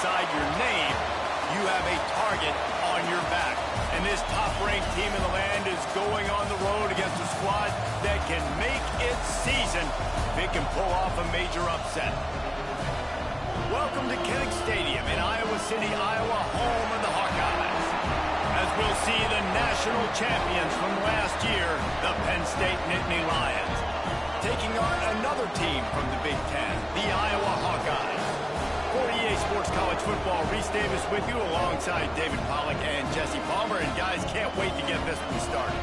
alongside your name, you have a target on your back. And this top-ranked team in the land is going on the road against a squad that can make its season if it can pull off a major upset. Welcome to Kinnick Stadium in Iowa City, Iowa, home of the Hawkeyes. As we'll see the national champions from last year, the Penn State Nittany Lions, taking on another team from the Big Ten, the Iowa Hawkeyes. For EA Sports College Football, Reese Davis with you alongside David Pollack and Jesse Palmer. And guys, can't wait to get this one started.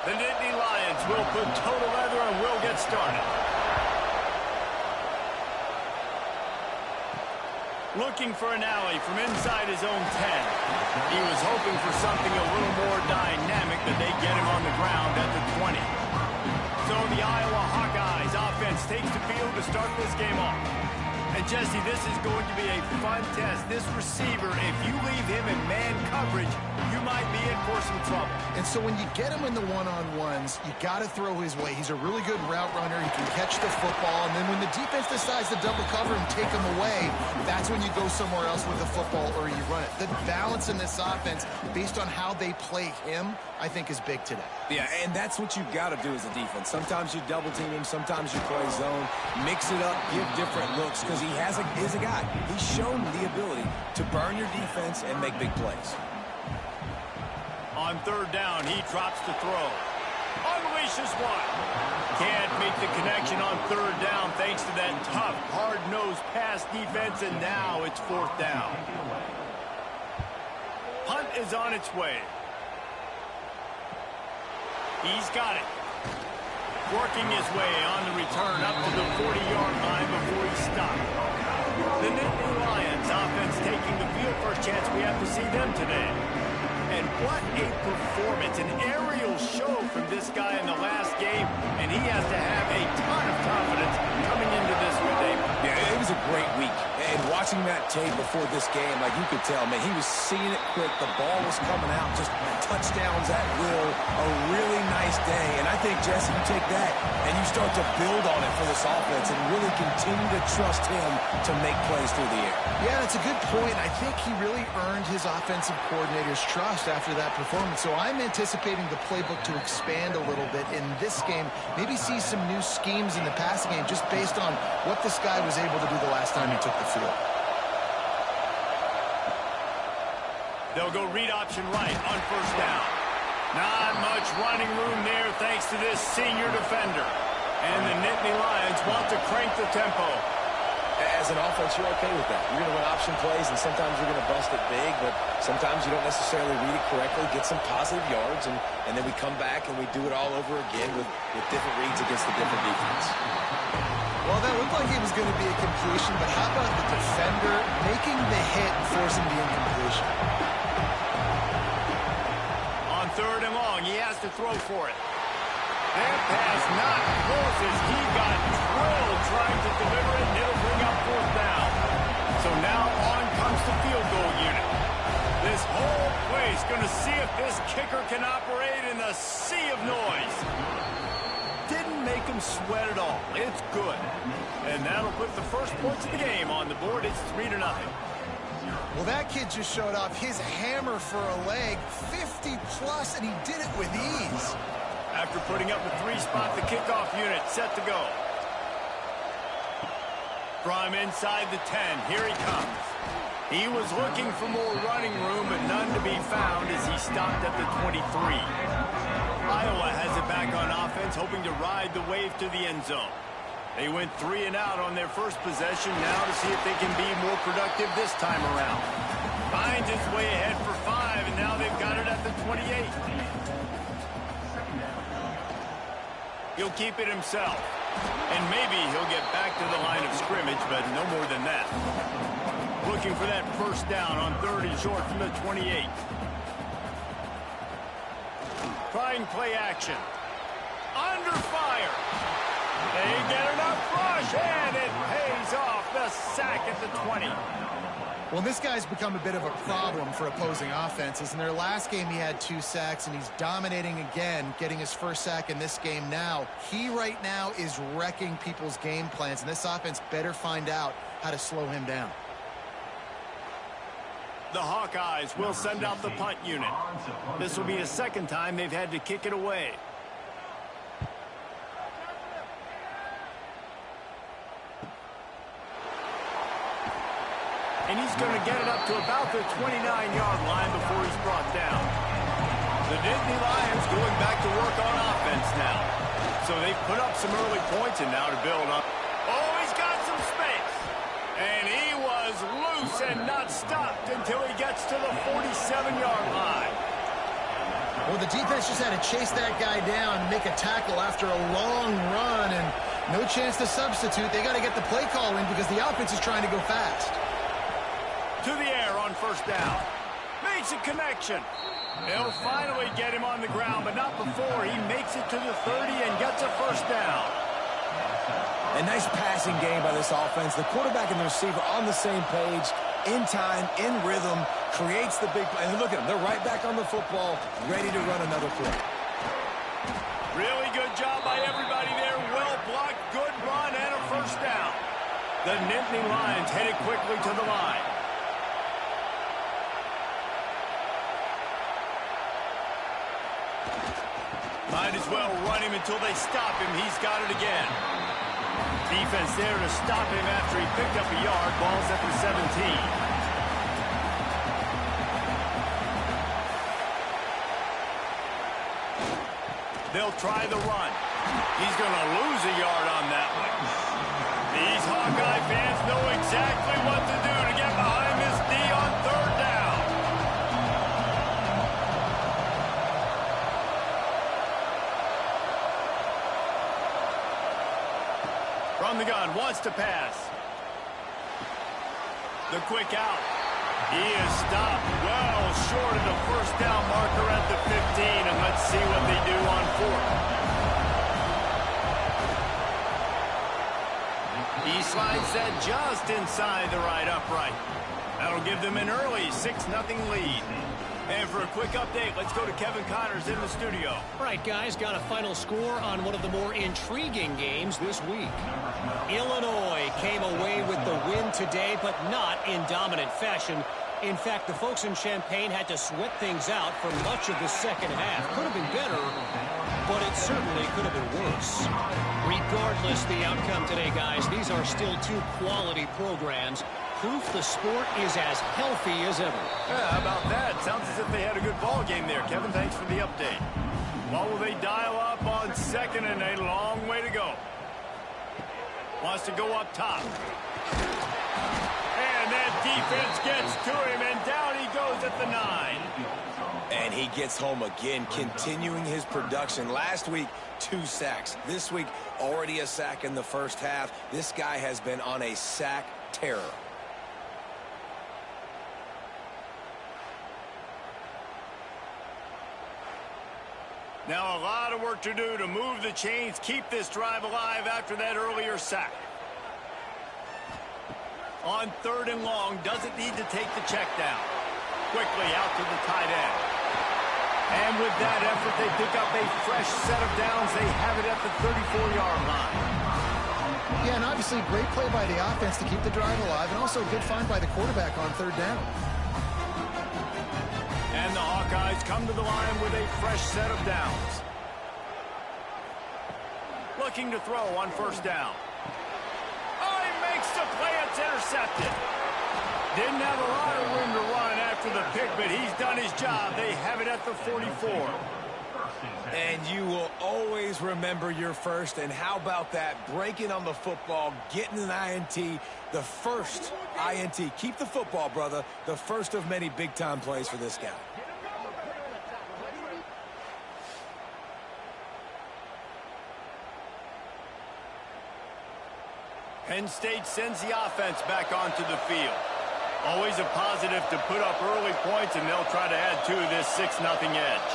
The Nittany Lions will put total leather and we'll get started. Looking for an alley from inside his own 10. He was hoping for something a little more dynamic, but they get him on the ground at the 20. So the Iowa Hawkeyes offense takes the field to start this game off. And Jesse, this is going to be a fun test. This receiver, if you leave him in man coverage, you might be in for some trouble. And so when you get him in the one-on-ones, you got to throw his way. He's a really good route runner. He can catch the football. And then when the defense decides to double cover and take him away, that's when you go somewhere else with the football or you run it. The balance in this offense, based on how they play him, I think is big today. Yeah, and that's what you've got to do as a defense. Sometimes you double team him, sometimes you play zone, mix it up, give different looks, because he is a guy. He's shown the ability to burn your defense and make big plays. On third down, he drops to throw. Unleashes one. Can't make the connection on third down thanks to that tough, hard-nosed pass defense, and now it's fourth down. Punt is on its way. He's got it. Working his way on the return up to the 40-yard line before he stopped. The Nittany Lions offense taking the field. First chance we have to see them today. And what a performance, an aerial show from this guy in the last game, and he has to have a ton of confidence coming into this one, Dave. Yeah, it was a great week. And watching that tape before this game, like you could tell, man, he was seeing it quick. The ball was coming out, just touchdowns at will. A really nice day. And I think, Jesse, you take that and you start to build on it for this offense and really continue to trust him to make plays through the air. Yeah, that's a good point. I think he really earned his offensive coordinator's trust after that performance. So I'm anticipating the playbook to expand a little bit in this game. Maybe see some new schemes in the passing game just based on what this guy was able to do the last time he took the field. They'll go read option right on first down. Not much running room there thanks to this senior defender. And the Nittany Lions want to crank the tempo. As an offense, you're okay with that. You're going to run option plays, and sometimes you're going to bust it big, but sometimes you don't necessarily read it correctly, get some positive yards, and then we come back and we do it all over again with different reads against the different defense. Well, that looked like it was going to be a completion, but how about the defender making the hit and forcing the incompletion? On third and long, he has to throw for it. That pass not close as he got drilled trying to deliver it, and it'll bring up fourth down. So now on comes the field goal unit. This whole place going to see if this kicker can operate in the sea of noise. Didn't make him sweat at all. It's good. And that'll put the first points of the game on the board. It's 3-0. Well, that kid just showed off his hammer for a leg, 50-plus, and he did it with ease. After putting up a 3-spot, the kickoff unit set to go. From inside the 10, here he comes. He was looking for more running room, but none to be found as he stopped at the 23. Iowa has it back on offense, hoping to ride the wave to the end zone. They went 3 and out on their first possession, now to see if they can be more productive this time around. Finds his way ahead for 5, and now they've got it at the 28. He'll keep it himself. And maybe he'll get back to the line of scrimmage, but no more than that. Looking for that first down on third and short from the 28. Trying play action. Under fire. They get enough rush, and it pays off. The sack at the 20. Well, this guy's become a bit of a problem for opposing offenses. In their last game, he had 2 sacks, and he's dominating again, getting his first sack in this game now. He right now is wrecking people's game plans, and this offense better find out how to slow him down. The Hawkeyes will send out the punt unit. This will be the second time they've had to kick it away. And he's going to get it up to about the 29-yard line before he's brought down. The Nittany Lions going back to work on offense now. So they've put up some early points, and now to build up. Oh, he's got some space. And he was loose and not stopped until he gets to the 47-yard line. Well, the defense just had to chase that guy down and make a tackle after a long run, and no chance to substitute. They got to get the play call in because the offense is trying to go fast. To the air on first down. Makes a connection. They'll finally get him on the ground, but not before he makes it to the 30 and gets a first down. A nice passing game by this offense. The quarterback and the receiver on the same page, in time, in rhythm, creates the big play. And look at them. They're right back on the football, ready to run another play. Really good job by everybody there. Well blocked, good run, and a first down. The Nittany Lions headed quickly to the line. Might as well run him until they stop him. He's got it again. Defense there to stop him after he picked up a yard. Ball's at the 17. They'll try the run. He's going to lose a yard on that one. These Hawkeye fans know exactly what to do to get behind this D on third down. From the gun, wants to pass. The quick out. He is stopped well short of the first down marker at the 15, and let's see what they do on fourth. He slides that just inside the right upright. That'll give them an early 6-0 lead. And for a quick update, let's go to Kevin Connors in the studio. All right, guys, got a final score on one of the more intriguing games this week. Illinois came away with the win today, but not in dominant fashion. In fact, the folks in Champaign had to sweat things out for much of the second half. Could have been better, but it certainly could have been worse. Regardless the outcome today, guys, these are still 2 quality programs. Proof the sport is as healthy as ever. Yeah, how about that? Sounds as if they had a good ball game there. Kevin, thanks for the update. What will they dial up on second, and a long way to go? Wants to go up top. And that defense gets to him, and down he goes at the 9. And he gets home again, continuing his production. Last week, 2 sacks. This week, already a sack in the first half. This guy has been on a sack terror. Now a lot of work to do to move the chains, keep this drive alive after that earlier sack. On third and long, doesn't need to take the check down. Quickly out to the tight end. And with that effort, they pick up a fresh set of downs. They have it at the 34-yard line. Yeah, and obviously great play by the offense to keep the drive alive, and also a good find by the quarterback on third down. And the Hawkeyes come to the line with a fresh set of downs. Looking to throw on first down. Oh, he makes the play. It's intercepted. Didn't have a lot of room to run after the pick, but he's done his job. They have it at the 44. And you will always remember your first. And how about that? Breaking on the football, getting an INT, the first INT. Keep the football, brother. The first of many big-time plays for this guy. Penn State sends the offense back onto the field. Always a positive to put up early points, and they'll try to add to this 6-0 edge.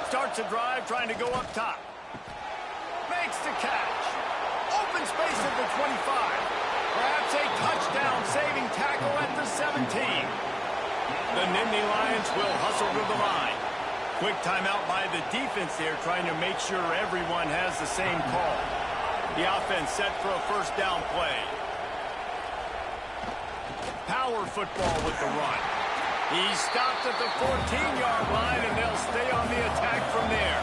Starts a drive trying to go up top. Makes the catch. Open space at the 25. Perhaps a touchdown-saving tackle at the 17. The Nittany Lions will hustle to the line. Quick timeout by the defense there, trying to make sure everyone has the same call. The offense set for a first down play. Power football with the run. He's stopped at the 14-yard line, and they'll stay on the attack from there.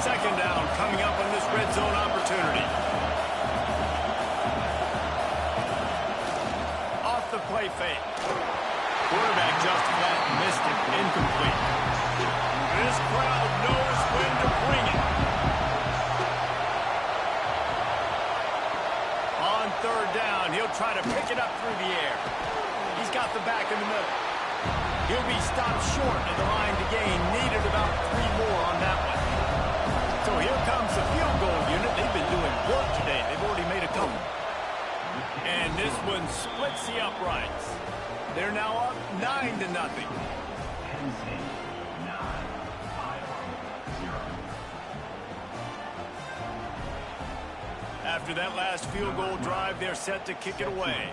Second down coming up on this red zone opportunity. Off the play fake. Quarterback just flat missed it. Incomplete. This crowd knows when to bring it. On third down, he'll try to pick it up through the air. He's got the back in the middle. He'll be stopped short of the line to gain. Needed about 3 more on that one. So here comes the field goal unit. They've been doing work today. They've already made a couple. And this one splits the uprights. They're now up 9-0. After that last field goal drive, they're set to kick it away.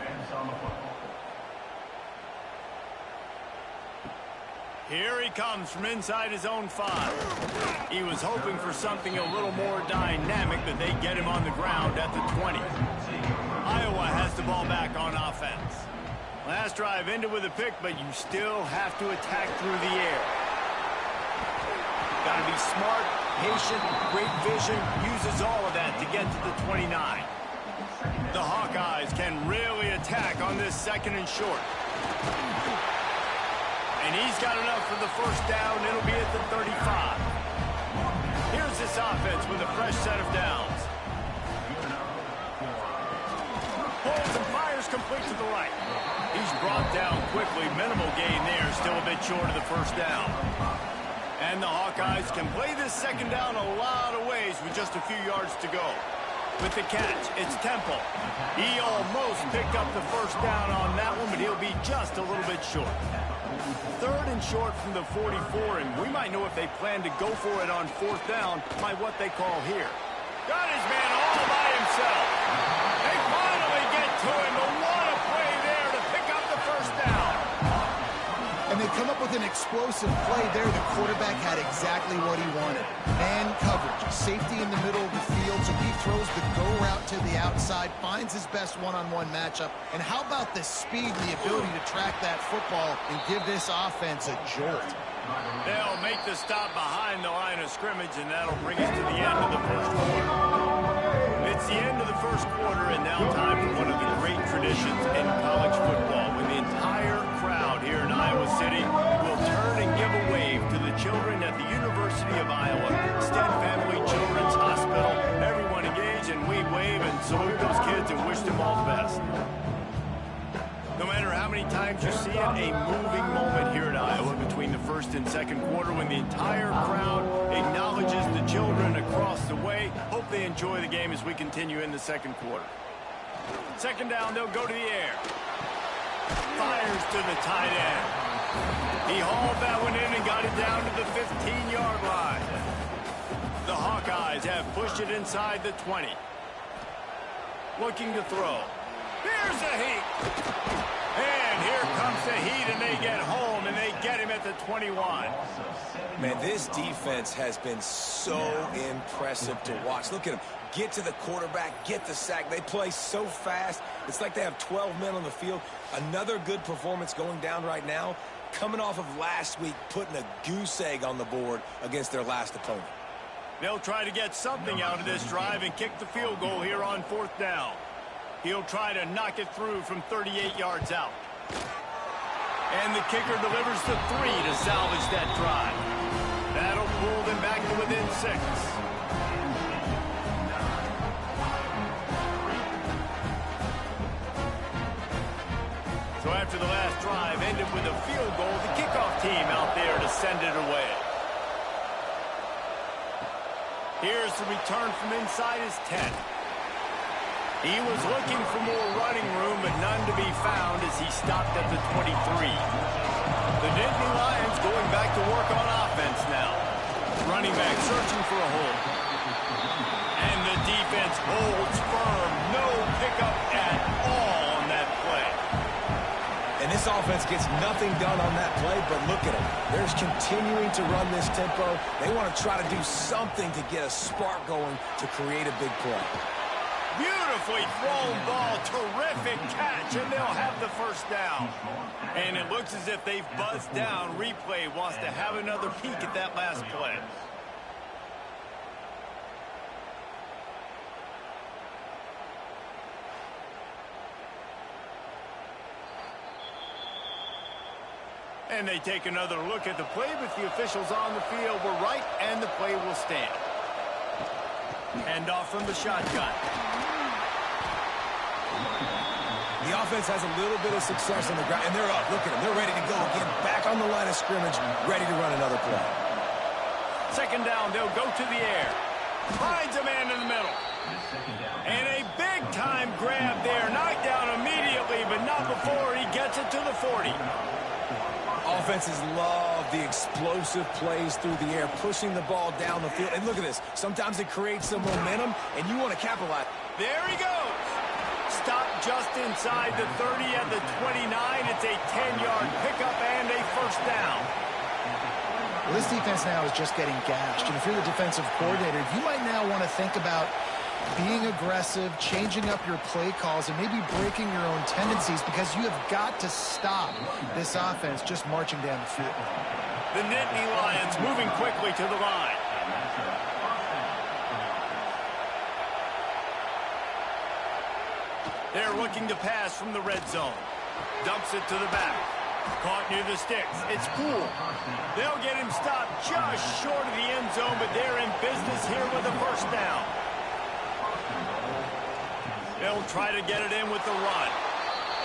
Here he comes from inside his own 5. He was hoping for something a little more dynamic, but they get him on the ground at the 20. Iowa has the ball back on offense. Last drive ended with a pick, but you still have to attack through the air. Got to be smart, patient, great vision, uses all of that to get to the 29. The Hawkeyes can really attack on this second and short. And he's got enough for the first down. It'll be at the 35. Here's this offense with a fresh set of downs. Pulls and fires complete to the right. He's brought down quickly. Minimal gain there. Still a bit short of the first down. And the Hawkeyes can play this second down a lot of ways with just a few yards to go. With the catch, it's Temple. He almost picked up the first down on that one, but he'll be just a little bit short. Third and short from the 44, and we might know if they plan to go for it on fourth down by what they call here. Got his man all by himself. They finally get to him, but what a play there to pick up the first down. And they come up with an explosive play there. The quarterback had exactly what he wanted. Man coverage, safety in the middle of the field, so he throws the go route to the outside, finds his best one-on-one matchup. And how about the speed and the ability to track that football and give this offense a jolt? They'll make the stop behind the line of scrimmage, and that'll bring us to the end of the first quarter. It's the end of the first quarter, and now time for one of the great traditions in college football, when the entire crowd here in Iowa City will turn and give a wave to the children at the University of Iowa, Stead Family Children's Hospital. Everyone engage, and we wave and salute those kids and wish them all the best. No matter how many times you see it, a moving moment here in Iowa between the first and second quarter when the entire crowd acknowledges the children across the way. Hope they enjoy the game as we continue in the second quarter. Second down, they'll go to the air. Fires to the tight end. He hauled that one in and got it down to the 15-yard line. The Hawkeyes have pushed it inside the 20. Looking to throw. Here's the heat. And here comes the heat, and they get home, and they get him at the 21. Man, this defense has been so impressive to watch. Look at them. Get to the quarterback, get the sack. They play so fast. It's like they have 12 men on the field. Another good performance going down right now, coming off of last week, putting a goose egg on the board against their last opponent. They'll try to get something out of this drive and kick the field goal here on fourth down. He'll try to knock it through from 38 yards out. And the kicker delivers the 3 to salvage that drive. That'll pull them back to within 6. So after the last drive ended with a field goal, the kickoff team out there to send it away. Here's the return from inside his 10. He was looking for more running room, but none to be found as he stopped at the 23. The Nittany Lions going back to work on offense now. Running back searching for a hole. And the defense defense holds firm. No pickup at all on that play. And this offense gets nothing done on that play, but look at them. They're just continuing to run this tempo. They want to try to do something to get a spark going to create a big play. Beautifully thrown ball. Terrific catch, and they'll have the first down. And it looks as if they've buzzed down. Replay wants to have another peek at that last play. And they take another look at the play, but the officials on the field were right, and the play will stand. Hand off from the shotgun. The offense has a little bit of success on the ground, and they're up. Look at them. They're ready to go again. Back on the line of scrimmage, ready to run another play. Second down, they'll go to the air. Finds a man in the middle. And a big-time grab there. Knocked down immediately, but not before he gets it to the 40. Offenses love the explosive plays through the air, pushing the ball down the field. And look at this. Sometimes it creates some momentum, and you want to capitalize. There he goes. Stopped just inside the 30 at the 29. It's a 10-yard pickup and a first down. Well, this defense now is just getting gashed. And if you're the defensive coordinator, you might now want to think about being aggressive, changing up your play calls, and maybe breaking your own tendencies, because you have got to stop this offense just marching down the field. The Nittany Lions moving quickly to the line. They're looking to pass from the red zone. Dumps it to the back. Caught near the sticks. It's Poole. They'll get him stopped just short of the end zone, but they're in business here with a first down. They'll try to get it in with the run.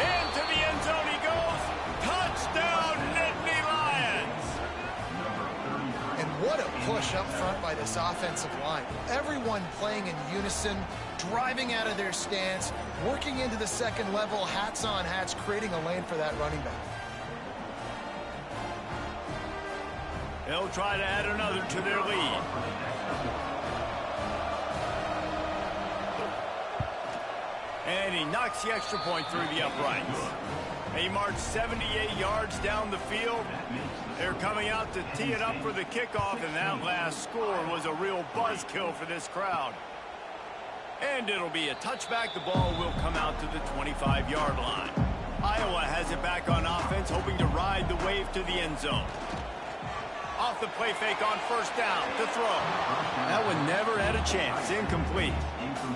Into the end zone he goes. Touchdown, Nittany Lions! And what a push up front by this offensive line. Everyone playing in unison, driving out of their stance, working into the second level, hats on hats, creating a lane for that running back. They'll try to add another to their lead. And he knocks the extra point through the uprights. They march 78 yards down the field. They're coming out to tee it up for the kickoff, and that last score was a real buzzkill for this crowd. And it'll be a touchback. The ball will come out to the 25-yard line. Iowa has it back on offense, hoping to ride the wave to the end zone. Off the play fake on first down to throw. That one never had a chance. Incomplete.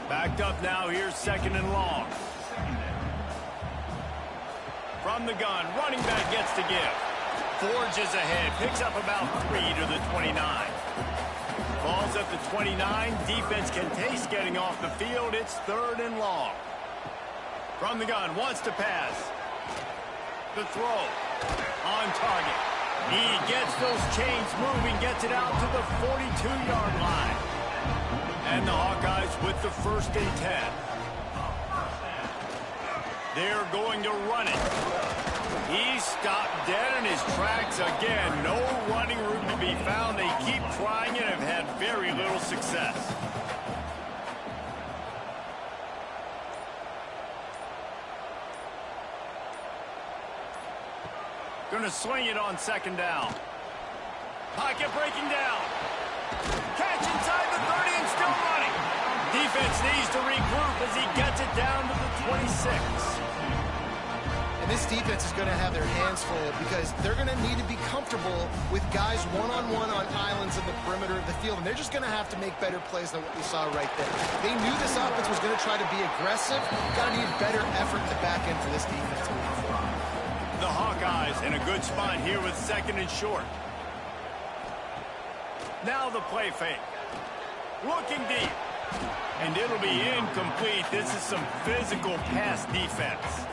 Backed up now. Here's second and long. From the gun, running back gets to give. Forges ahead. Picks up about 3 to the 29. Falls at the 29. Defense can taste getting off the field. It's third and long. From the gun, wants to pass. The throw. On target. He gets those chains moving, gets it out to the 42-yard line. And the Hawkeyes with the first and 10. They're going to run it. He's stopped dead in his tracks again. No running room to be found. They keep trying it and have had very little success. Going to swing it on second down. Pocket breaking down. Catch inside the 30 and still running. Defense needs to regroup as he gets it down to the 26. And this defense is going to have their hands full, because they're going to need to be comfortable with guys one-on-one on islands in the perimeter of the field, and they're just going to have to make better plays than what we saw right there. They knew this offense was going to try to be aggressive. Got to need better effort at the back end for this defense moving forward. The Hawkeyes in a good spot here with second and short. Now the play fake. Looking deep. And it'll be incomplete. This is some physical pass defense.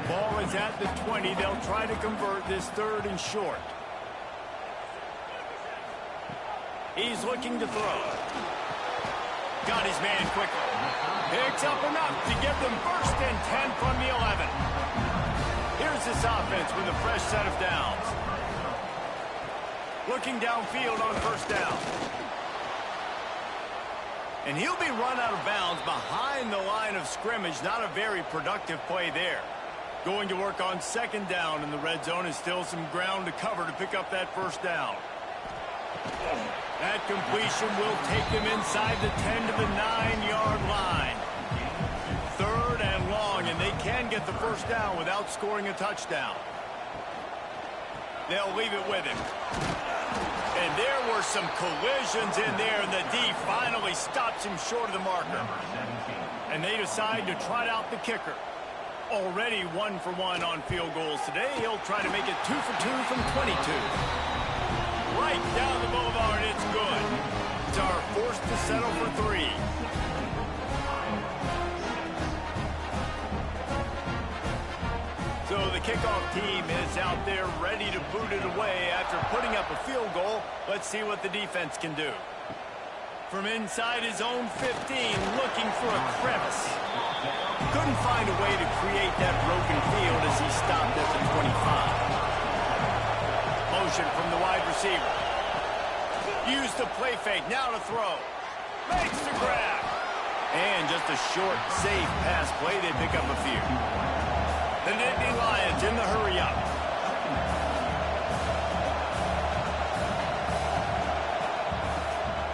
Ball is at the 20. They'll try to convert this third and short. He's looking to throw. Got his man quickly. Picks up enough to give them first and 10 from the 11. Here's this offense with a fresh set of downs. Looking downfield on first down. And he'll be run out of bounds behind the line of scrimmage. Not a very productive play there. Going to work on second down in the red zone, and still some ground to cover to pick up that first down. That completion will take him inside the 10 to the 9-yard line. Third and long, and they can get the first down without scoring a touchdown. They'll leave it with him. And there were some collisions in there, and the D finally stops him short of the marker. And they decide to trot out the kicker. Already 1 for 1 on field goals today. He'll try to make it 2 for 2 from 22. Right down the boulevard, it's good. It's our forced to settle for 3. So the kickoff team is out there ready to boot it away after putting up a field goal. Let's see what the defense can do. From inside his own 15, looking for a crevice. Couldn't find a way to create that broken field as he stopped at the 25. Motion from the wide receiver. Use the play fake, now to throw. Makes the grab. And just a short, safe pass play, they pick up a few. The Nittany Lions in the hurry-up.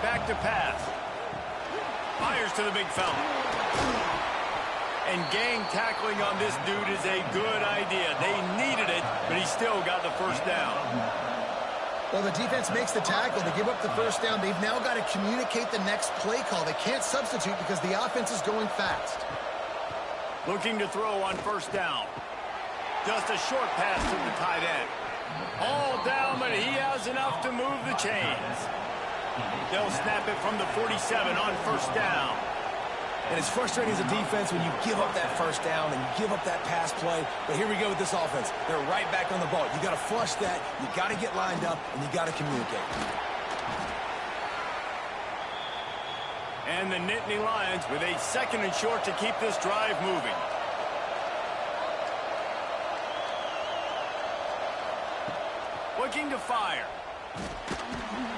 Back to pass. Fires to the big fella. And gang tackling on this dude is a good idea. They needed it, but he still got the first down. Well, the defense makes the tackle. They give up the first down. They've now got to communicate the next play call. They can't substitute because the offense is going fast. Looking to throw on first down. Just a short pass to the tight end. All down, but he has enough to move the chains. They'll snap it from the 47 on first down. And it's frustrating as a defense when you give up that first down and you give up that pass play. But here we go with this offense. They're right back on the ball. You got to flush that. You got to get lined up, and you got to communicate. And the Nittany Lions with a second and short to keep this drive moving. Looking to fire.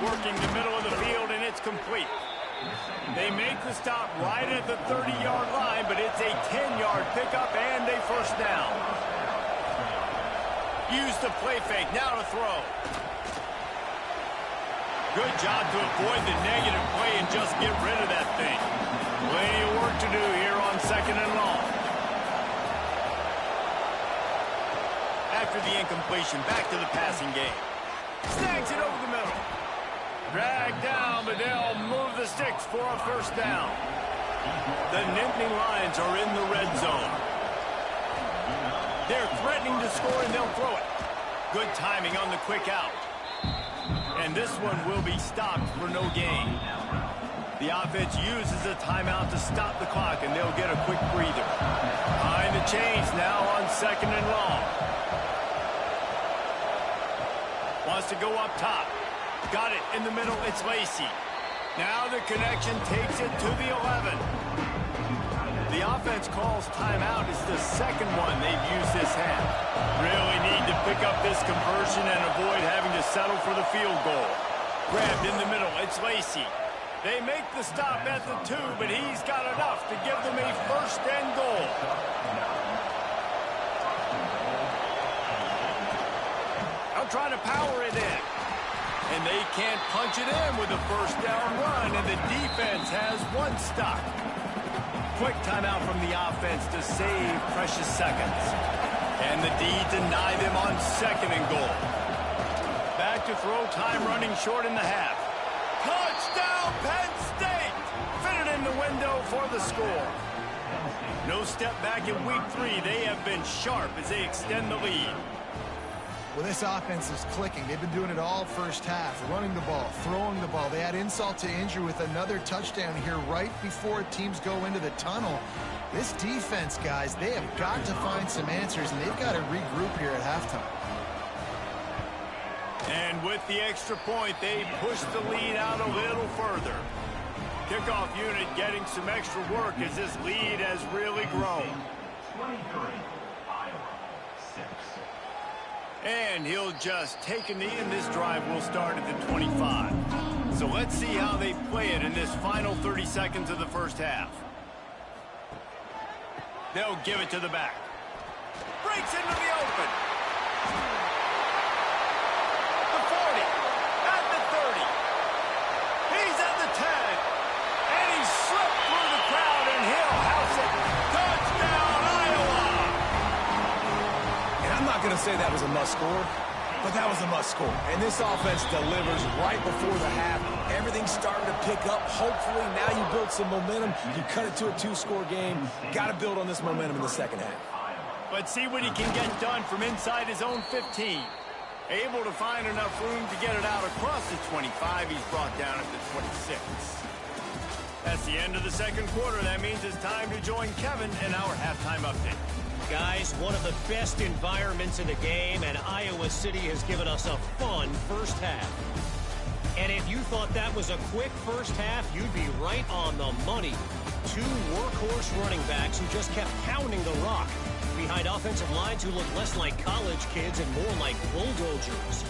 Working the middle of the field, and it's complete. They make the stop right at the 30-yard line, but it's a 10-yard pickup and a first down. Use the play fake, now to throw. Good job to avoid the negative play and just get rid of that thing. Plenty of work to do here on second and long. After the incompletion, back to the passing game. Snags it over the middle. Dragged down, but they'll move the sticks for a first down. The Nittany Lions are in the red zone. They're threatening to score, and they'll throw it. Good timing on the quick out. And this one will be stopped for no gain. The offense uses a timeout to stop the clock, and they'll get a quick breather. Behind the chains now on second and long. Wants to go up top. Got it in the middle, it's Lacey. Now the connection takes it to the 11. The offense calls timeout. It's the second one they've used this half. Really need to pick up this conversion and avoid having to settle for the field goal. Grabbed in the middle, it's Lacey. They make the stop at the 2, but he's got enough to give them a first and goal. Now trying to power it in. And they can't punch it in with a first down run, and the defense has one stop. Quick timeout from the offense to save precious seconds. And the D deny them on second and goal. Back to throw, time running short in the half. Touchdown, Penn State! Fitted in the window for the score. No step back in week 3. They have been sharp as they extend the lead. Well, this offense is clicking. They've been doing it all first half, running the ball, throwing the ball. They add insult to injury with another touchdown here right before teams go into the tunnel. This defense, guys, they have got to find some answers, and they've got to regroup here at halftime. And with the extra point, they push the lead out a little further. Kickoff unit getting some extra work as this lead has really grown. 23. And he'll just take a knee, and this drive will start at the 25. So let's see how they play it in this final 30 seconds of the first half. They'll give it to the back. Breaks into the open. The 40. At the 30. He's at the 10. And he slipped through the crowd, and he'll house it. Touchdown, Iowa! And I'm not going to say that was a must-score, but that was a must-score. And this offense delivers right before the half. Everything's starting to pick up. Hopefully, now you build some momentum. You cut it to a 2-score game. Got to build on this momentum in the second half. But see what he can get done from inside his own 15. Able to find enough room to get it out across the 25. He's brought down at the 26. That's the end of the second quarter. That means it's time to join Kevin in our halftime update. Guys, one of the best environments in the game, and Iowa City has given us a fun first half. And if you thought that was a quick first half, you'd be right on the money. Two workhorse running backs who just kept pounding the rock behind offensive lines who look less like college kids and more like bulldozers.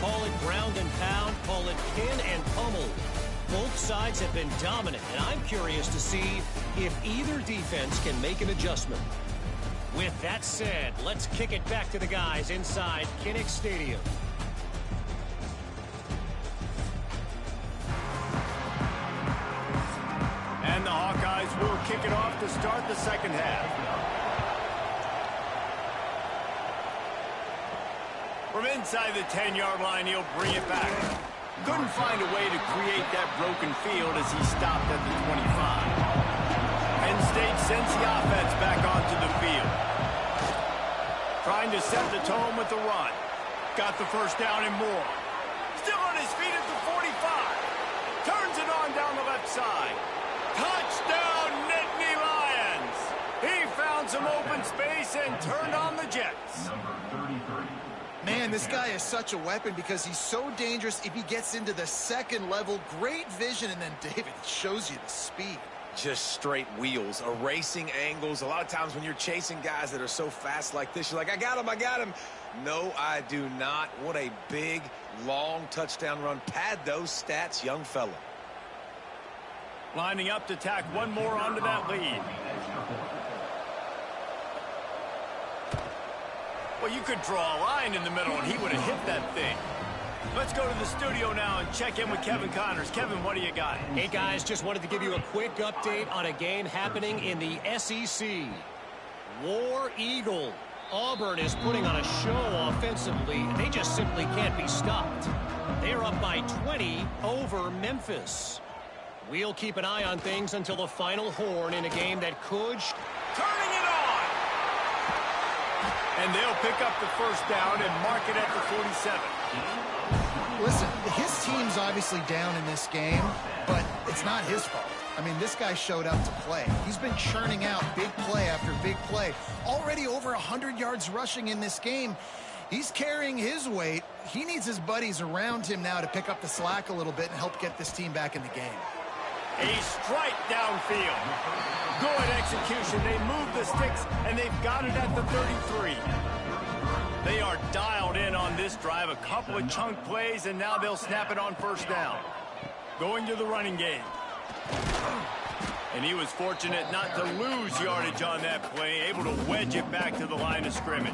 Call it ground and pound, call it pin and pummel. Both sides have been dominant, and I'm curious to see if either defense can make an adjustment. With that said, let's kick it back to the guys inside Kinnick Stadium. And the Hawkeyes will kick it off to start the second half. From inside the 10-yard line, he'll bring it back. Couldn't find a way to create that broken field as he stopped at the 25. Penn State sends the offense back onto the field. Trying to set the tone with the run. Got the first down and more. Still on his feet at the 45. Turns it on down the left side. Touchdown, Nittany Lions! He found some open space and turned on the Jets. Man, this guy is such a weapon because he's so dangerous if he gets into the second level. Great vision, and then David shows you the speed. Just straight wheels, erasing angles. A lot of times when you're chasing guys that are so fast like this, you're like, I got him, I got him. No, I do not. What a big, long touchdown run. Pad those stats, young fella. Lining up to tack one more onto that lead. Well, you could draw a line in the middle, and he would have hit that thing. Let's go to the studio now and check in with Kevin Connors. Kevin, what do you got? Hey, guys, just wanted to give you a quick update on a game happening in the SEC. War Eagle. Auburn is putting on a show offensively. They just simply can't be stopped. They're up by 20 over Memphis. We'll keep an eye on things until the final horn in a game that could... Turning it on! And they'll pick up the first down and mark it at the 47. Listen, his team's obviously down in this game, but it's not his fault. I mean, this guy showed up to play. He's been churning out big play after big play. Already over 100 yards rushing in this game. He's carrying his weight. He needs his buddies around him now to pick up the slack a little bit and help get this team back in the game. A strike downfield. Good execution. They move the sticks, and they've got it at the 33. They are dialed in on this drive. A couple of chunk plays, and now they'll snap it on first down. Going to the running game. And he was fortunate not to lose yardage on that play, able to wedge it back to the line of scrimmage.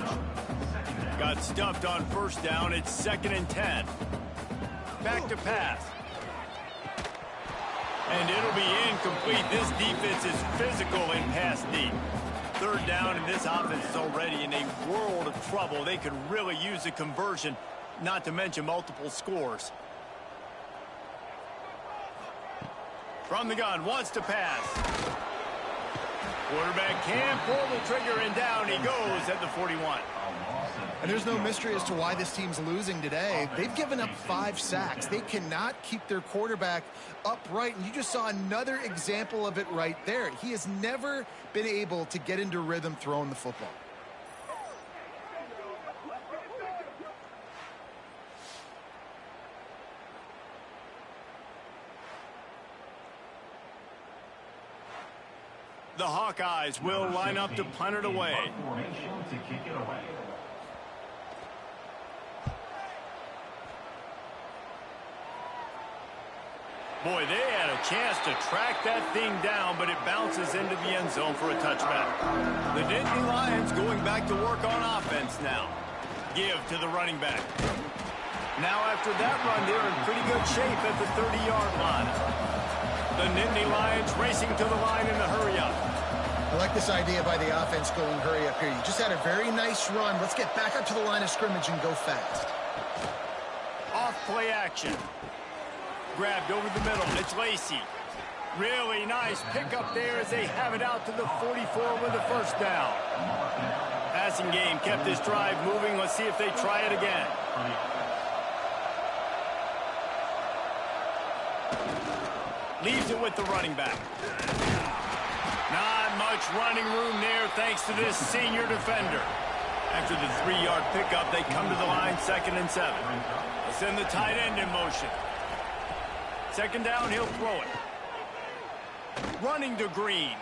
Got stuffed on first down. It's 2nd and 10. Back to pass. And it'll be incomplete. This defense is physical in pass deep. 3rd down, and this offense is already in a world of trouble. They could really use a conversion, not to mention multiple scores. From the gun, wants to pass. Quarterback can pull the trigger, and down he goes at the 41. And there's no mystery as to why this team's losing today. They've given up 5 sacks. They cannot keep their quarterback upright, and you just saw another example of it right there. He has never been able to get into rhythm throwing the football. The Hawkeyes will line up to punt it away. Boy, they had a chance to track that thing down, but it bounces into the end zone for a touchback. The Nittany Lions going back to work on offense now. Give to the running back. Now after that run, they're in pretty good shape at the 30-yard line. The Nittany Lions racing to the line in the hurry-up. I like this idea by the offense going hurry up here. You just had a very nice run. Let's get back up to the line of scrimmage and go fast. Off play action. Grabbed over the middle. It's Lacey. Really nice pickup there as they have it out to the 44 with a first down. Passing game kept this drive moving. Let's see if they try it again. Leaves it with the running back. Not much running room there thanks to this senior defender. After the 3-yard pickup, they come to the line 2nd and 7. They'll send the tight end in motion. 2nd down, he'll throw it. Running to Green.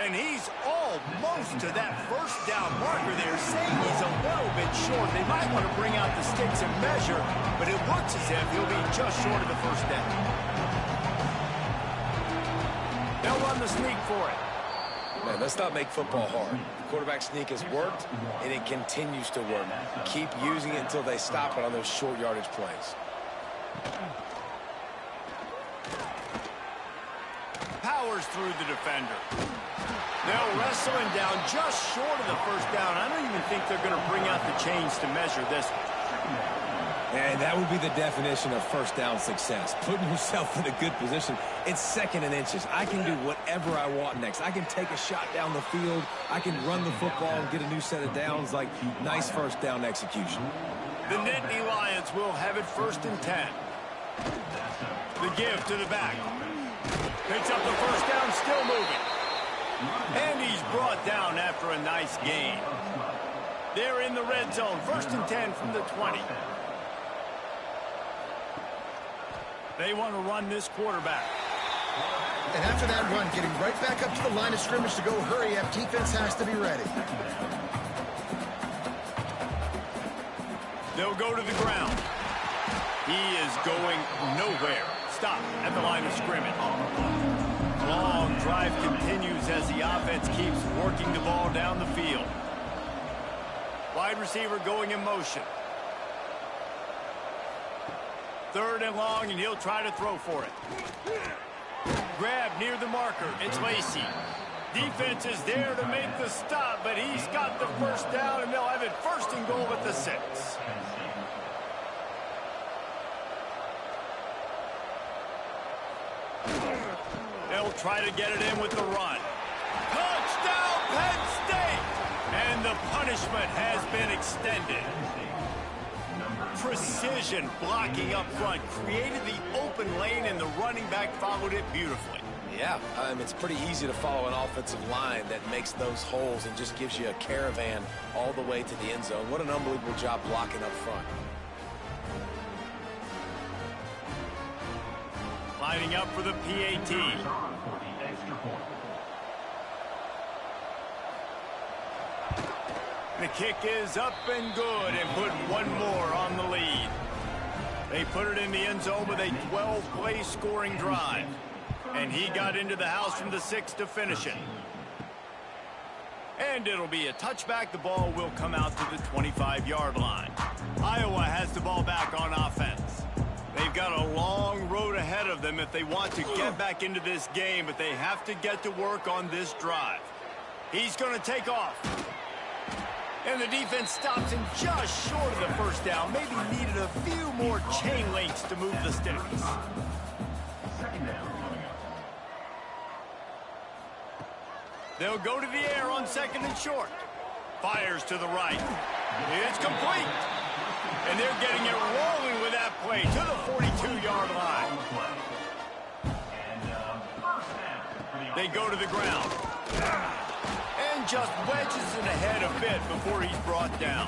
And he's almost to that first down marker there, saying he's a little bit short. They might want to bring out the sticks and measure, but it looks as if he'll be just short of the first down. They'll run the sneak for it. Man, let's not make football hard. The quarterback sneak has worked, and it continues to work. Keep using it until they stop it on those short yardage plays. Powers through the defender. They'll wrestle him down just short of the first down. I don't even think they're going to bring out the chains to measure this one. And that would be the definition of first down success. Putting yourself in a good position. It's 2nd and inches. I can do whatever I want next. I can take a shot down the field. I can run the football and get a new set of downs. Like, nice first down execution. The Nittany Lions will have it 1st and 10. The give to the back. Picks up the first down, still moving. And he's brought down after a nice gain. They're in the red zone. 1st and 10 from the 20. They want to run this quarterback. And after that run, getting right back up to the line of scrimmage to go hurry up, defense has to be ready. They'll go to the ground. He is going nowhere. Stop at the line of scrimmage. Long drive continues as the offense keeps working the ball down the field. Wide receiver going in motion. 3rd and long, and he'll try to throw for it. Grab near the marker. It's Lacey. Defense is there to make the stop, but he's got the first down, and they'll have it 1st and goal at the 6. They'll try to get it in with the run. Touchdown, Penn State! And the punishment has been extended. Precision blocking up front created the open lane, and the running back followed it beautifully. Yeah, it's pretty easy to follow an offensive line that makes those holes and just gives you a caravan all the way to the end zone. What an unbelievable job blocking up front. Lining up for the PAT. The kick is up and good, and put one more on the lead. They put it in the end zone with a 12-play scoring drive. And he got into the house from the 6 to finish it. And it'll be a touchback. The ball will come out to the 25-yard line. Iowa has the ball back on offense. They've got a long road ahead of them if they want to get back into this game, but they have to get to work on this drive. He's going to take off. And the defense stops him just short of the first down. Maybe needed a few more chain links to move the sticks. They'll go to the air on 2nd and short. Fires to the right. It's complete. And they're getting it rolling with that play to the 42-yard line. They go to the ground. And just wedges it ahead a bit before he's brought down.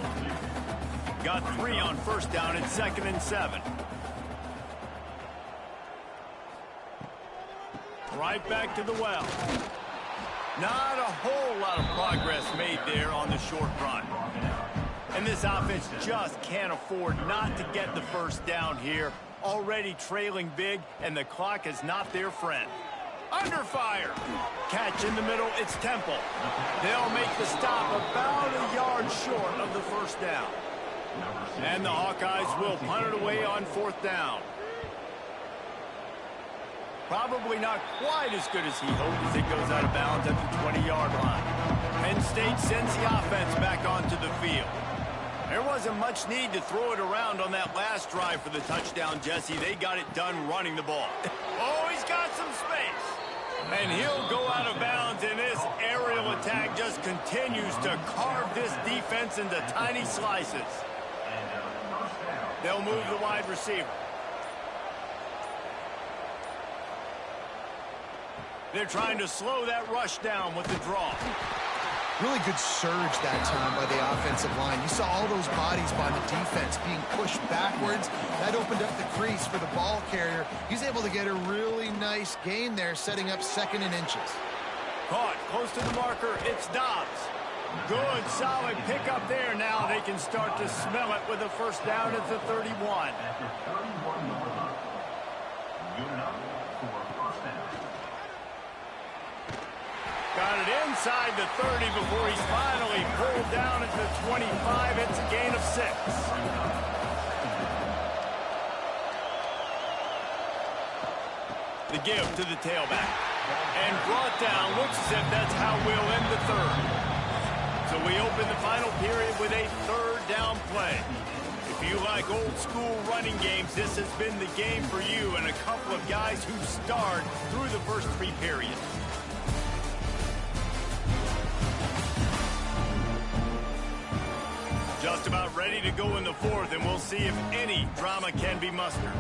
Got 3 on first down at 2nd and 7. Right back to the well. Not a whole lot of progress made there on the short run. And this offense just can't afford not to get the first down here already trailing big, and the clock is not their friend. Under fire. Catch in the middle, it's Temple. They'll make the stop about a yard short of the first down. And the Hawkeyes will punt it away on 4th down. Probably not quite as good as he hoped as it goes out of bounds at the 20-yard line. Penn State sends the offense back onto the field. There wasn't much need to throw it around on that last drive for the touchdown, Jesse. They got it done running the ball. Oh, he's got some space. And he'll go out of bounds, and this aerial attack just continues to carve this defense into tiny slices. They'll move the wide receiver. They're trying to slow that rush down with the draw. Really good surge that time by the offensive line. You saw all those bodies by the defense being pushed backwards. That opened up the crease for the ball carrier. He's able to get a really nice gain there, setting up 2nd and inches. Caught close to the marker. It's Dobbs. Good, solid pickup there. Now they can start to smell it with a first down at the 31. Got it inside the 30 before he's finally pulled down at the 25. It's a gain of 6. The give to the tailback. And brought down. Looks as if that's how we'll end the 3rd. So we open the final period with a 3rd down play. If you like old school running games, this has been the game for you and a couple of guys who starred through the first 3 periods. Just about ready to go in the 4th, and we'll see if any drama can be mustered.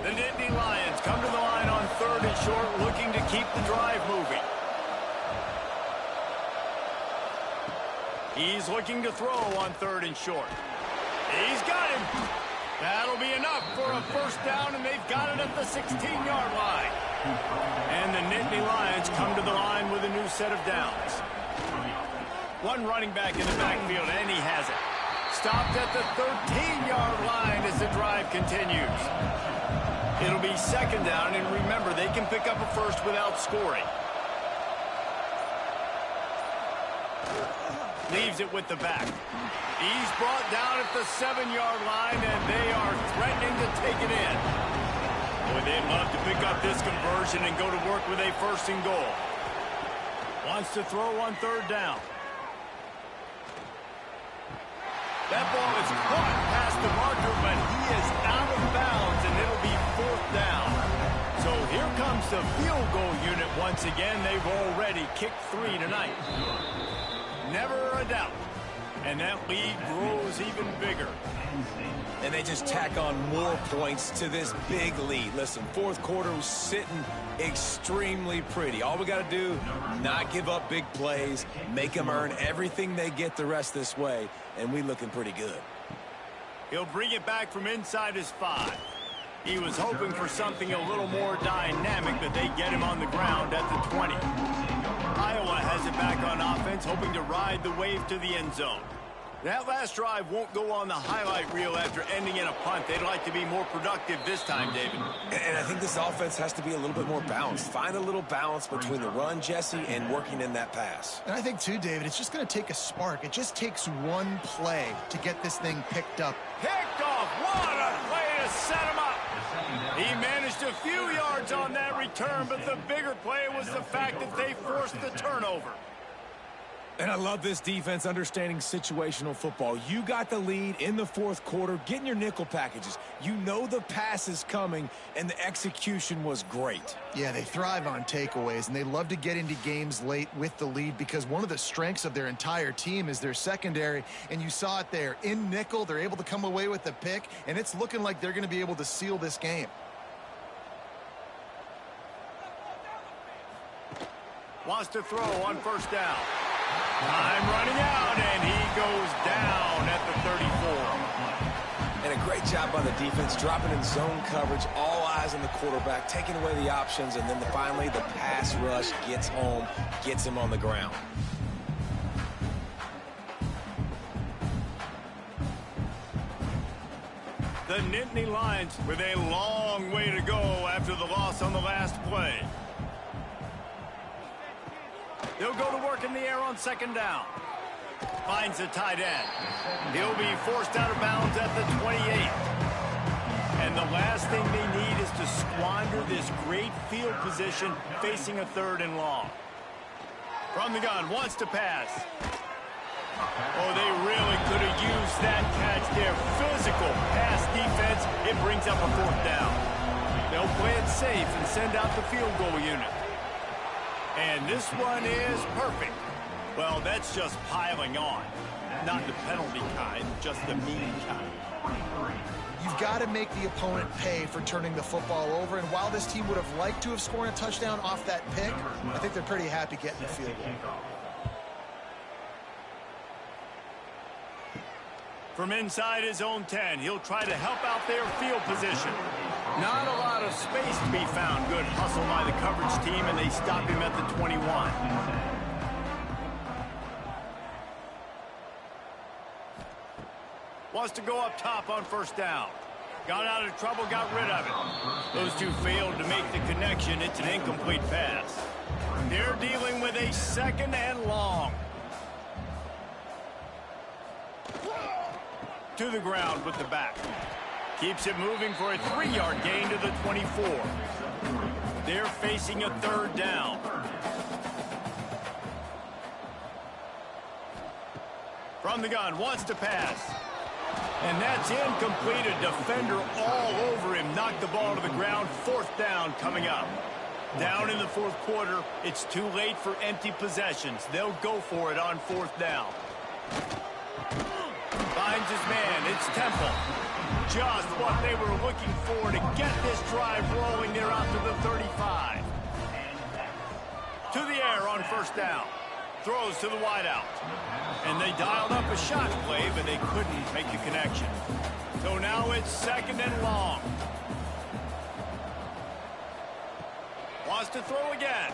The Nittany Lions come to the line on 3rd and short, looking to keep the drive moving. He's looking to throw on 3rd and short. He's got him. That'll be enough for a first down, and they've got it at the 16-yard line. And the Nittany Lions come to the line with a new set of downs. One running back in the backfield, and he has it. Stopped at the 13-yard line as the drive continues. It'll be 2nd down, and remember, they can pick up a first without scoring. Leaves it with the back. He's brought down at the 7-yard line, and they are threatening to take it in. Boy, they'd love to pick up this conversion and go to work with a 1st and goal. Wants to throw on 3rd down. That ball is caught past the marker, but he is out of bounds, and it'll be 4th down. So here comes the field goal unit once again. They've already kicked 3 tonight. Never a doubt. And that lead grows even bigger. And they just tack on more points to this big lead. Listen, 4th quarter was sitting extremely pretty. All we got to do, not give up big plays, make them earn everything they get the rest this way, and we looking pretty good. He'll bring it back from inside his 5. He was hoping for something a little more dynamic, but they get him on the ground at the 20. Iowa has it back on offense, hoping to ride the wave to the end zone. That last drive won't go on the highlight reel after ending in a punt. They'd like to be more productive this time, David. And I think this offense has to be a little bit more balanced. Find a little balance between the run, Jesse, and working in that pass. And I think, too, David, it's just going to take a spark. It just takes one play to get this thing picked up. Picked off. What a play to set him up. He managed a few yards on that return, but the bigger play was the fact that they forced the turnover. And I love this defense understanding situational football. You got the lead in the 4th quarter, getting your nickel packages. You know the pass is coming, and the execution was great. Yeah, they thrive on takeaways, and they love to get into games late with the lead because one of the strengths of their entire team is their secondary, and you saw it there. In nickel, they're able to come away with the pick, and it's looking like they're going to be able to seal this game. Wants to throw on 1st down. Time running out, and he goes down at the 34. And a great job by the defense, dropping in zone coverage, all eyes on the quarterback, taking away the options, and then finally the pass rush gets home, gets him on the ground. The The Nittany Lions with a long way to go after the loss on the last play. They'll go to work in the air on second down. Finds the tight end. He'll be forced out of bounds at the 28. And the last thing they need is to squander this great field position facing a 3rd and long. From the gun, wants to pass. Oh, they really could have used that catch there. Physical pass defense. It brings up a 4th down. They'll play it safe and send out the field goal unit. And this one is perfect. Well, that's just piling on. Not the penalty kind, just the mean kind. You've got to make the opponent pay for turning the football over. And while this team would have liked to have scored a touchdown off that pick, I think they're pretty happy getting the field goal. From inside his own 10, he'll try to help out their field position. Not a lot of space to be found. Good hustle by the coverage team, and they stop him at the 21. Wants to go up top on 1st down. Got out of trouble, got rid of it. Those two failed to make the connection. It's an incomplete pass. They're dealing with a 2nd and long. To the ground with the back. Keeps it moving for a 3-yard gain to the 24. They're facing a 3rd down. From the gun, wants to pass. And that's incomplete. A defender all over him. Knocked the ball to the ground. 4th down coming up. Down in the 4th quarter. It's too late for empty possessions. They'll go for it on 4th down. Finds his man. It's Temple. Just what they were looking for to get this drive rolling. They're out to the 35. To the air on 1st down. Throws to the wideout. And they dialed up a shot play, but they couldn't make the connection. So now it's 2nd and long. Wants to throw again.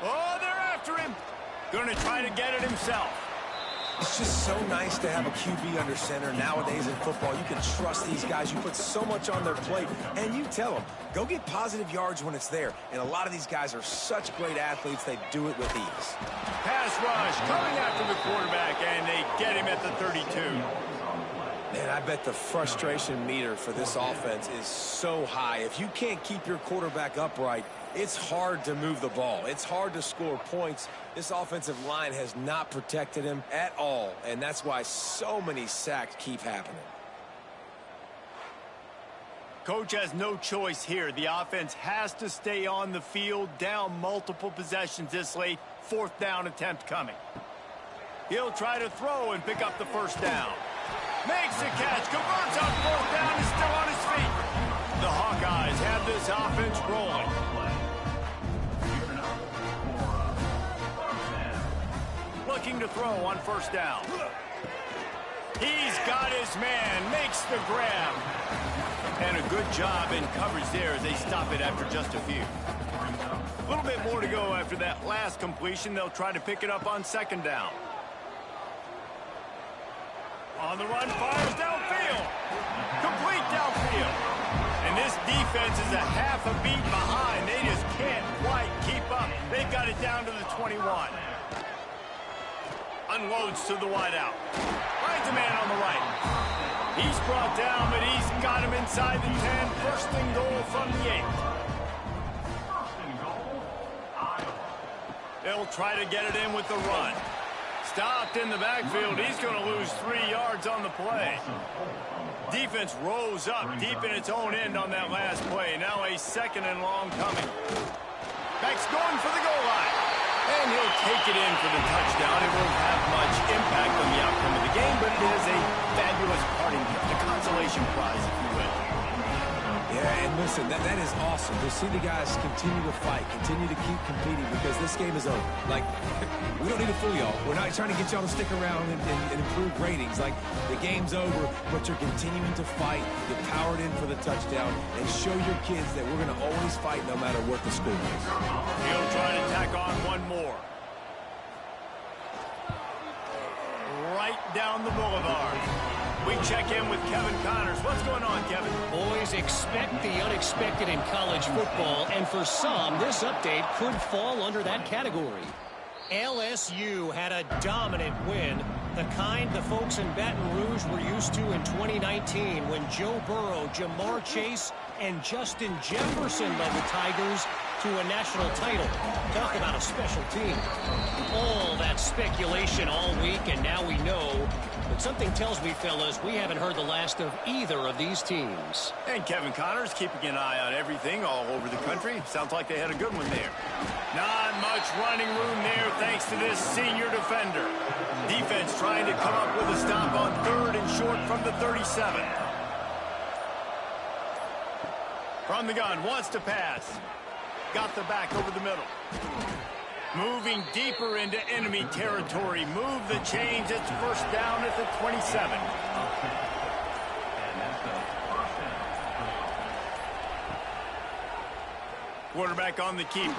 Oh, they're after him. Going to try to get it himself. It's just so nice to have a QB under center nowadays in football. You can trust these guys. You put so much on their plate, and you tell them, go get positive yards when it's there. And a lot of these guys are such great athletes, they do it with ease. Pass rush coming after the quarterback, and they get him at the 32. Man, I bet the frustration meter for this offense is so high. If you can't keep your quarterback upright, it's hard to move the ball. It's hard to score points. This offensive line has not protected him at all, and that's why so many sacks keep happening. Coach has no choice here. The offense has to stay on the field, down multiple possessions this late. 4th down attempt coming. He'll try to throw and pick up the 1st down. Makes the catch, converts on 4th down, is still on his feet. The Hawkeyes have this offense rolling. Looking to throw on 1st down. He's got his man, makes the grab. And a good job in coverage there as they stop it after just a few. A little bit more to go after that last completion. They'll try to pick it up on 2nd down. On the run, fires downfield. Complete downfield. And this defense is a half a beat behind. They just can't quite keep up. They've got it down to the 21. Unloads to the wideout. Finds a man on the right. He's brought down, but he's got him inside the 10. 1st and goal from the 8. They'll try to get it in with the run. Stopped in the backfield. He's going to lose 3 yards on the play. Defense rose up deep in its own end on that last play. Now a 2nd and long coming. Back's going for the goal line. And he'll take it in for the touchdown. It won't have much impact on the outcome of the game, but it is a fabulous parting gift, a consolation prize, if you will. Yeah, and listen, that is awesome to see the guys continue to fight, continue to keep competing, because this game is over. Like, we don't need to fool y'all. We're not trying to get y'all to stick around and improve ratings. Like, the game's over, but you're continuing to fight, get powered in for the touchdown, and show your kids that we're going to always fight no matter what the score is. He'll try to tack on one more. Right down the boulevard. We check in with Kevin Connors. What's going on, Kevin? Boys, expect the unexpected in college football, and for some, this update could fall under that category. LSU had a dominant win, the kind the folks in Baton Rouge were used to in 2019 when Joe Burrow, Jamar Chase, and Justin Jefferson led the Tigers to a national title. Talk about a special team. All that speculation all week, and now we know. But something tells me, fellas, we haven't heard the last of either of these teams. And Kevin Connors keeping an eye on everything all over the country. Sounds like they had a good one there. Not much running room there thanks to this senior defender. Defense trying to come up with a stop on 3rd and short from the 37. From the gun, wants to pass. Got the back over the middle. Moving deeper into enemy territory. Move the chains. It's first down at the 27. Quarterback on the keeper.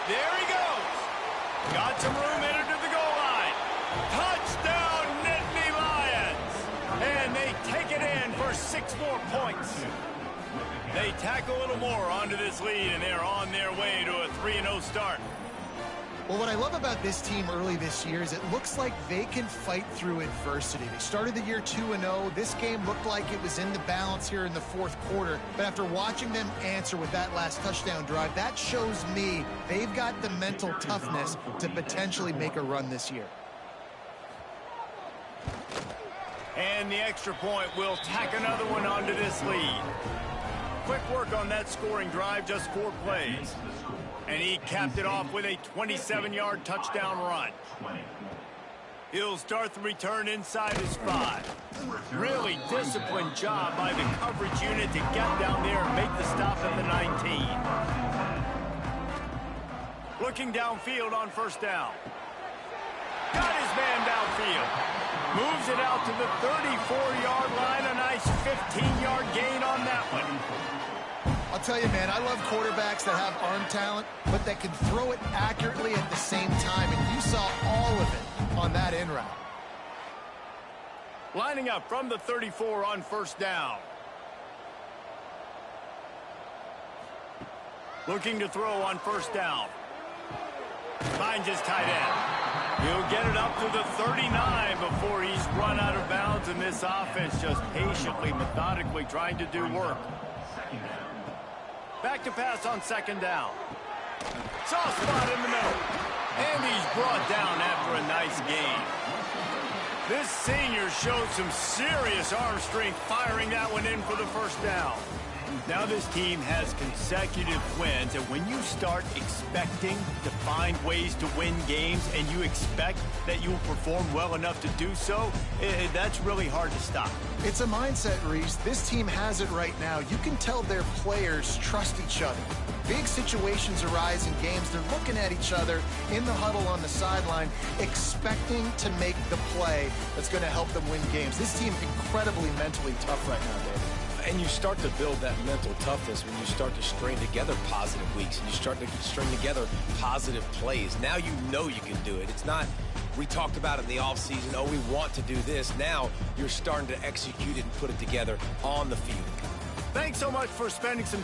There he goes. Got some room headed to the goal line. Touchdown, Nittany Lions. And they take it in for 6 more points. They tack a little more onto this lead, and they're on their way to a 3-0 start. Well, what I love about this team early this year is it looks like they can fight through adversity. They started the year 2-0. This game looked like it was in the balance here in the 4th quarter. But after watching them answer with that last touchdown drive, that shows me they've got the mental toughness to potentially make a run this year. And the extra point will tack another one onto this lead. Quick work on that scoring drive, just 4 plays. And he capped it off with a 27-yard touchdown run. He'll start the return inside his 5. Really disciplined job by the coverage unit to get down there and make the stop at the 19. Looking downfield on first down. Got his man downfield. Moves it out to the 34-yard line. A nice 15-yard gain on that one. I'll tell you, man, I love quarterbacks that have arm talent, but that can throw it accurately at the same time, and you saw all of it on that in route. Lining up from the 34 on first down. Looking to throw on first down. Finds his tight end. He'll get it up to the 39 before he's run out of bounds, and this offense just patiently, methodically trying to do work. Back to pass on second down. Soft spot in the middle. And he's brought down after a nice gain. This senior showed some serious arm strength firing that one in for the first down. Now this team has consecutive wins, and when you start expecting to find ways to win games and you expect that you'll perform well enough to do so, that's really hard to stop. It's a mindset, Reese. This team has it right now. You can tell their players trust each other. Big situations arise in games. They're looking at each other in the huddle on the sideline, expecting to make the play that's going to help them win games. This team incredibly mentally tough right now, David. And you start to build that mental toughness when you start to string together positive weeks and you start to string together positive plays. Now you know you can do it. It's not, we talked about it in the offseason, oh, we want to do this. Now you're starting to execute it and put it together on the field. Thanks so much for spending some